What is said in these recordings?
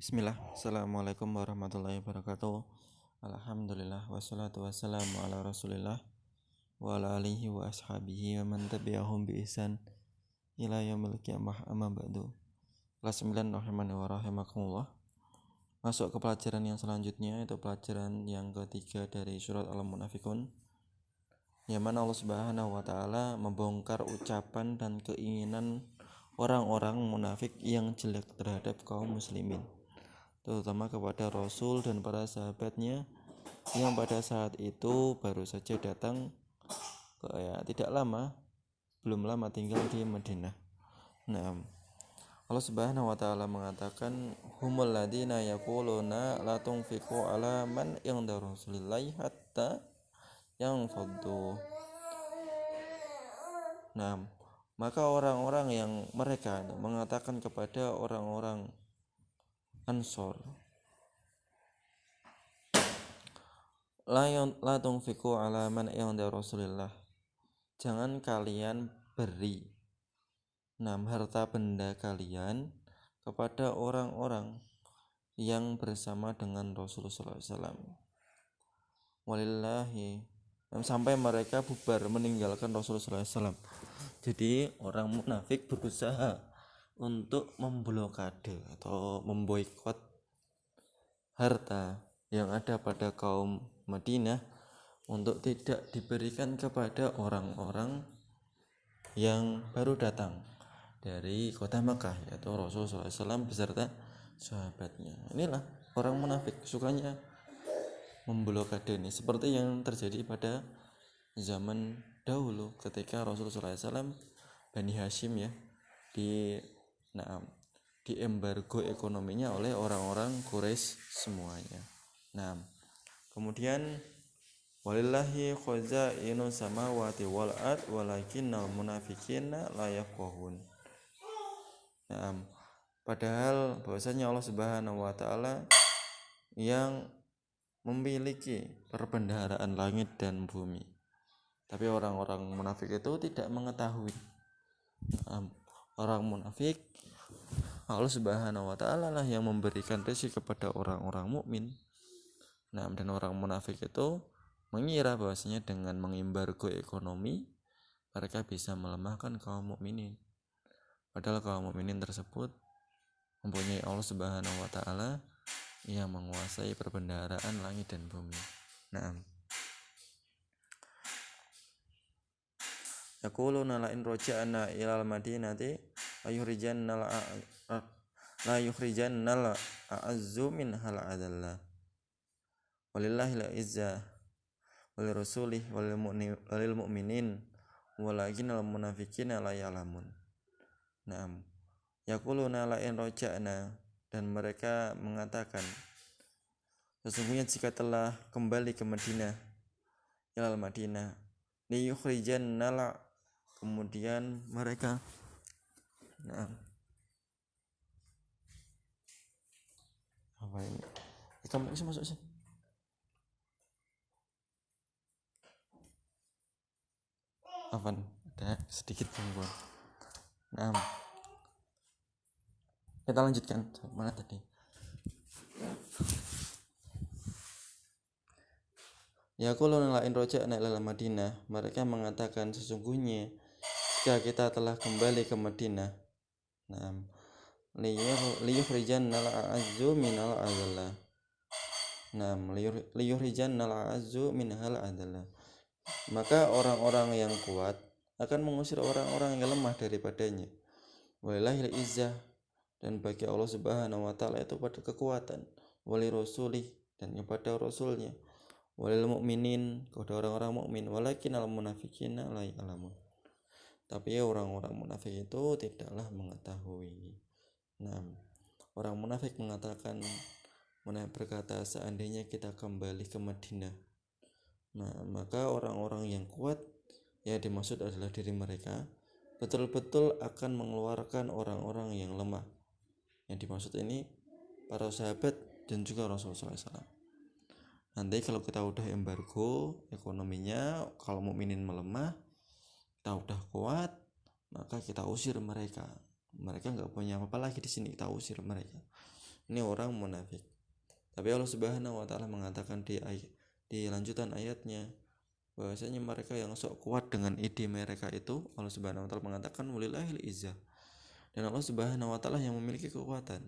Bismillah, Assalamualaikum warahmatullahi wabarakatuh. Alhamdulillah, wassalatu wassalamu ala rasulillah wa ala alihi wa ashabihi wa man tabi'ahum bi ihsan ila yaumil qiyamah, amma ba'du. Kelas 9 rahimani wa rahimakumullah. Masuk ke pelajaran yang selanjutnya, itu pelajaran yang ketiga dari surat Al-Munafikun, yang mana Allah Subhanahu wa taala membongkar ucapan dan keinginan orang-orang munafik yang jelek terhadap kaum muslimin, terutama kepada Rasul dan para sahabatnya yang pada saat itu baru saja datang belum lama tinggal di Madinah. Nah, Allah Subhanahu wa taala mengatakan humul ladina yaquluna la tunfiqu ala man inda rasulillahi hatta yang faddu. Nah, maka orang-orang yang mereka mengatakan kepada orang-orang Ansor, la tunfiqu ala man inda Rasulillah, jangan kalian beri harta benda kalian kepada orang-orang yang bersama dengan Rasulullah SAW. Walillahi, sampai mereka bubar meninggalkan Rasulullah SAW. Jadi orang munafik berusaha untuk memblokade atau memboikot harta yang ada pada kaum Madinah untuk tidak diberikan kepada orang-orang yang baru datang dari kota Makkah, yaitu Rasulullah SAW beserta sahabatnya. Inilah orang munafik, sukanya memblokade ini, seperti yang terjadi pada zaman dahulu ketika Rasulullah SAW Bani Hashim di embargo ekonominya oleh orang-orang Quraisy semuanya. Kemudian walillahi khazainu samawati wal ard walakinnal munafiqina la yafqahun. Padahal bahwasanya Allah Subhanahu wa taala yang memiliki perbendaharaan langit dan bumi, tapi orang-orang munafik itu tidak mengetahui. Orang munafik, Allah Subhanahu wa taala lah yang memberikan rezeki kepada orang-orang mukmin. Dan orang munafik itu mengira bahwasanya dengan mengembargo ekonomi mereka bisa melemahkan kaum mukminin. Padahal kaum mukminin tersebut mempunyai Allah Subhanahu wa taala yang menguasai perbendaharaan langit dan bumi. Yaquluna la in raja'na ilal madinati la yukhrijannal a'azzu minhal adalla. Walillahil izzah wal rasulih walil mu'minin walakinnal munafiqina la ya'lamun. Yaquluna la in raja'na, dan mereka mengatakan sesungguhnya jika telah kembali ke Madinah, ilal Madinah, li yukhrijannal, kemudian mereka apa ini? Kamu bisa masuk sih. Afan, ada sedikit gangguan. Kita lanjutkan. Mana tadi? Yaquluna la in raja'na ilal Madinah, mereka mengatakan sesungguhnya jika kita telah kembali ke Madinah, liyukhrijannal a'azzu minal adalla. Liyukhrijannal a'azzu minhal adalla. Maka orang-orang yang kuat akan mengusir orang-orang yang lemah daripadanya. Walillahil izzah, dan bagi Allah Subhanahu wa taala itu pada kekuatan, wali rasulih, dan kepada rasulnya, walil mu'minin, kepada orang-orang mukmin, walakinnal munafiqina la ya'lamun. Tapi orang-orang munafik itu tidaklah mengetahui. Orang munafik berkata seandainya kita kembali ke Madinah, maka orang-orang yang kuat yang dimaksud adalah diri mereka betul-betul akan mengeluarkan orang-orang yang lemah. Yang dimaksud ini para sahabat dan juga Rasulullah SAW. Nanti kalau kita udah embargo ekonominya, kalau mukminin melemah, kita udah kuat, maka kita usir mereka. Mereka nggak punya apa-apa lagi di sini, kita usir mereka. Ini orang munafik. Tapi Allah Subhanahu wa taala mengatakan di lanjutan ayatnya bahwasanya mereka yang sok kuat dengan ide mereka itu, Allah Subhanahu wa taala mengatakan walillahil izzah. Dan Allah Subhanahu wa taala yang memiliki kekuatan.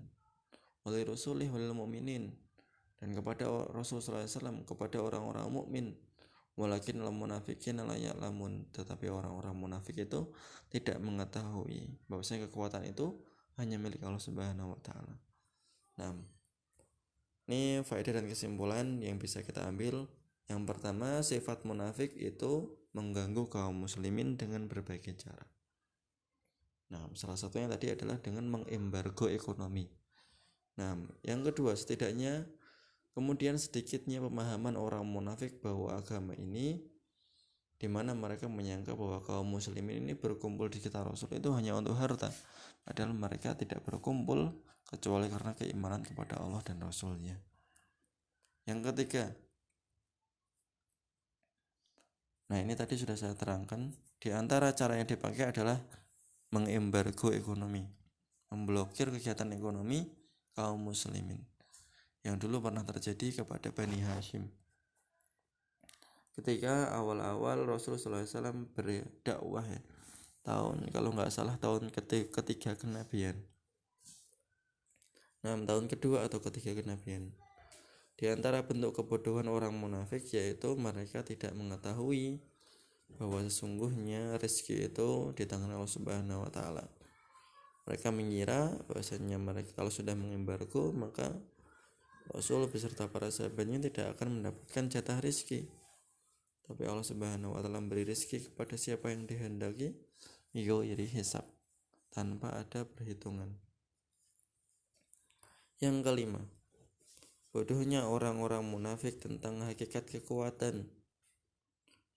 Walil rasulih walil mu'minin. Dan kepada Rasul sallallahu alaihi wasallam, kepada orang-orang mukmin. Walakin lil munafiqina la ya'lamun. Tetapi orang-orang munafik itu tidak mengetahui bahwasanya kekuatan itu hanya milik Allah Subhanahu wa taala. Nah, ini faedah dan kesimpulan yang bisa kita ambil. Yang pertama, sifat munafik itu mengganggu kaum muslimin dengan berbagai cara. Nah, salah satunya tadi adalah dengan mengembargo ekonomi. Nah, yang kedua, setidaknya kemudian sedikitnya pemahaman orang munafik bahwa agama ini, di mana mereka menyangka bahwa kaum muslimin ini berkumpul di sekitar Rasul itu hanya untuk harta, padahal mereka tidak berkumpul kecuali karena keimanan kepada Allah dan Rasulnya. Yang ketiga, nah ini tadi sudah saya terangkan, di antara cara yang dipakai adalah mengembargo ekonomi, memblokir kegiatan ekonomi kaum muslimin, yang dulu pernah terjadi kepada Bani Hashim. Ketika awal-awal Rasulullah SAW berdakwah ya, kalau nggak salah tahun ketiga kenabian, tahun kedua atau ketiga kenabian. Di antara bentuk kebodohan orang munafik yaitu mereka tidak mengetahui bahwa sesungguhnya rezeki itu di tangan Allah Subhanahu wa taala. Mereka mengira bahwasanya mereka kalau sudah mengembargo maka Rasul beserta para sahabatnya tidak akan mendapatkan jatah rezeki. Tapi Allah Subhanahu wa taala memberi rezeki kepada siapa yang dikehendaki bighairi hisab, tanpa ada perhitungan. Yang kelima, bodohnya orang-orang munafik tentang hakikat kekuatan.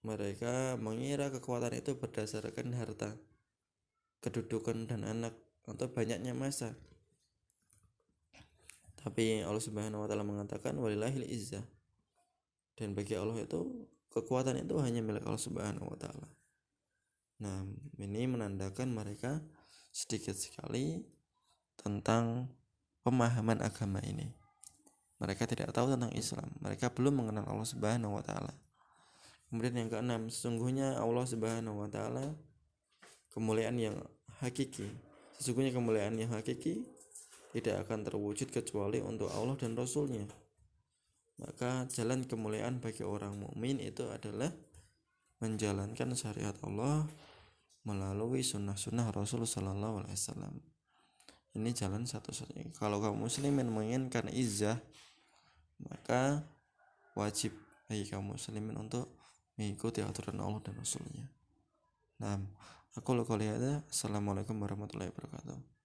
Mereka mengira kekuatan itu berdasarkan harta, kedudukan dan anak, atau banyaknya massa. Tapi Allah Subhanahu wa taala mengatakan walillahil izzah. Dan bagi Allah itu kekuatan itu hanya milik Allah Subhanahu wa taala. Nah, ini menandakan mereka sedikit sekali tentang pemahaman agama ini. Mereka tidak tahu tentang Islam. Mereka belum mengenal Allah Subhanahu wa taala. Kemudian yang keenam, sesungguhnya Allah Subhanahu wa taala kemuliaan yang hakiki. Sesungguhnya kemuliaan yang hakiki tidak akan terwujud kecuali untuk Allah dan Rasulnya. Maka jalan kemuliaan bagi orang mukmin itu adalah menjalankan syariat Allah melalui sunnah-sunnah Rasul sallallahu alaihi wasallam. Ini jalan satu-satunya. Kalau kaum muslimin menginginkan izzah, maka wajib bagi kaum muslimin untuk mengikuti aturan Allah dan Rasulnya. Nah, aku qouli hadza. Assalamualaikum warahmatullahi wabarakatuh.